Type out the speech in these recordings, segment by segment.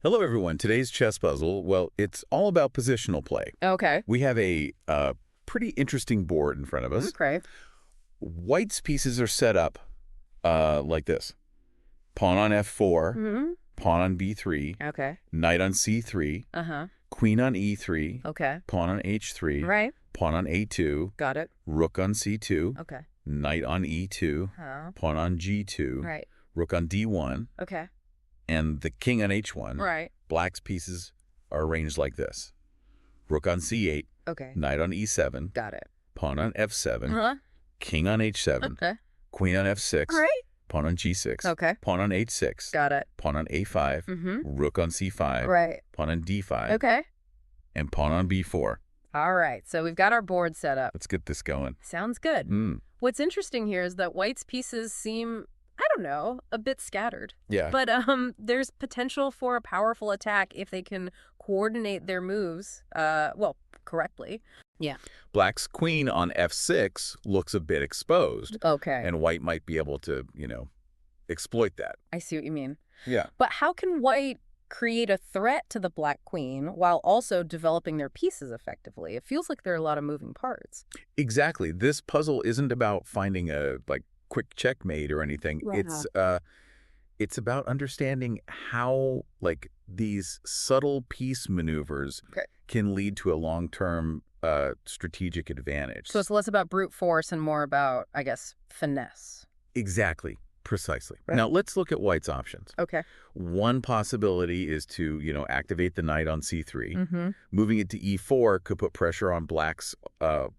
Hello, everyone. Today's chess puzzle, well, it's all about positional play. Okay. We have a pretty interesting board in front of us. Okay. White's pieces are set up like this. Pawn on f4, Mm-hmm. pawn on b3, Okay. knight on c3, Uh-huh. queen on e3, Okay. pawn on h3, Right. pawn on a2, Got it. rook on c2, Okay. knight on e2, Huh. pawn on g2, Right. rook on d1, Okay. and the king on h1. Right. Black's pieces are arranged like this. Rook on c8, Okay. knight on e7, Got it. pawn on f7, Huh? king on h7, Okay. queen on f6, Right. pawn on g6, Okay. pawn on h6, Got it. pawn on a5, Mm-hmm. rook on c5, Right. pawn on d5, Okay. and pawn on b4. All right. So we've got our board set up. Let's get this going. Sounds good. What's interesting here is that White's pieces seem, I don't know, a bit scattered. Yeah. But there's potential for a powerful attack if they can coordinate their moves, correctly. Yeah. Black's queen on f6 looks a bit exposed, Okay. and White might be able to, exploit that. I see what you mean. Yeah. But how can White create a threat to the Black Queen while also developing their pieces effectively? It feels like there are a lot of moving parts. Exactly. This puzzle isn't about finding a, quick checkmate or anything. Yeah. It's about understanding how, these subtle piece maneuvers Okay. can lead to a long-term strategic advantage. So it's less about brute force and more about, I guess, finesse. Exactly. Precisely. Right. Now, let's look at White's options. Okay. One possibility is to, activate the knight on c3. Mm-hmm. Moving it to e4 could put pressure on Black's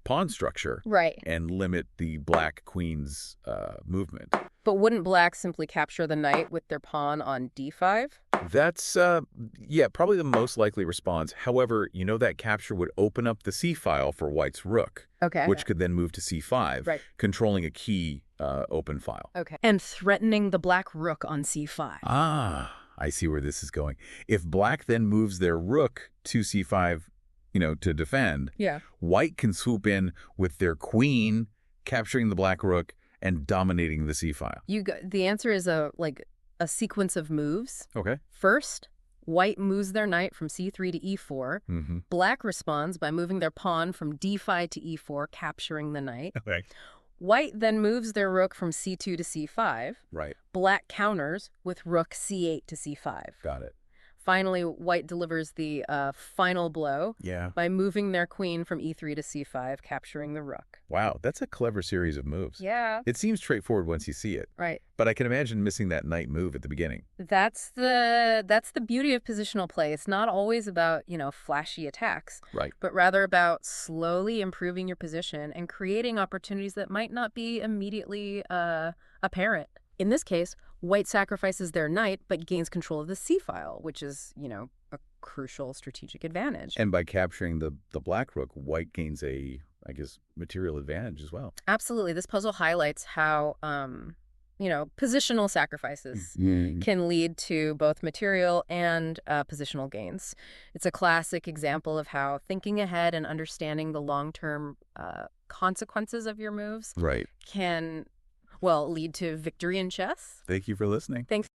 pawn structure Right. and limit the Black Queen's movement. But wouldn't Black simply capture the knight with their pawn on d5? That's, probably the most likely response. However, that capture would open up the c-file for White's rook, Okay. which could then move to c5, Right. controlling a key open file. Okay. And threatening the Black rook on c5. Ah, I see where this is going. If Black then moves their rook to c5, to defend, Yeah. White can swoop in with their queen, capturing the Black rook and dominating the c-file. The answer is a sequence of moves. Okay. First, White moves their knight from c3 to e4. Mm-hmm. Black responds by moving their pawn from d5 to e4, capturing the knight. Okay. White then moves their rook from c2 to c5. Right. Black counters with rook c8 to c5. Got it. Finally, White delivers the final blow Yeah. by moving their queen from e3 to c5, capturing the rook. Wow, that's a clever series of moves. Yeah. It seems straightforward once you see it, Right. but I can imagine missing that knight move at the beginning. That's the beauty of positional play. It's not always about, flashy attacks, Right. but rather about slowly improving your position and creating opportunities that might not be immediately apparent. In this case, White sacrifices their knight but gains control of the c-file, which is, a crucial strategic advantage. And by capturing the Black rook, White gains a, material advantage as well. Absolutely. This puzzle highlights how, positional sacrifices can lead to both material and positional gains. It's a classic example of how thinking ahead and understanding the long-term consequences of your moves Right. can, lead to victory in chess. Thank you for listening. Thanks.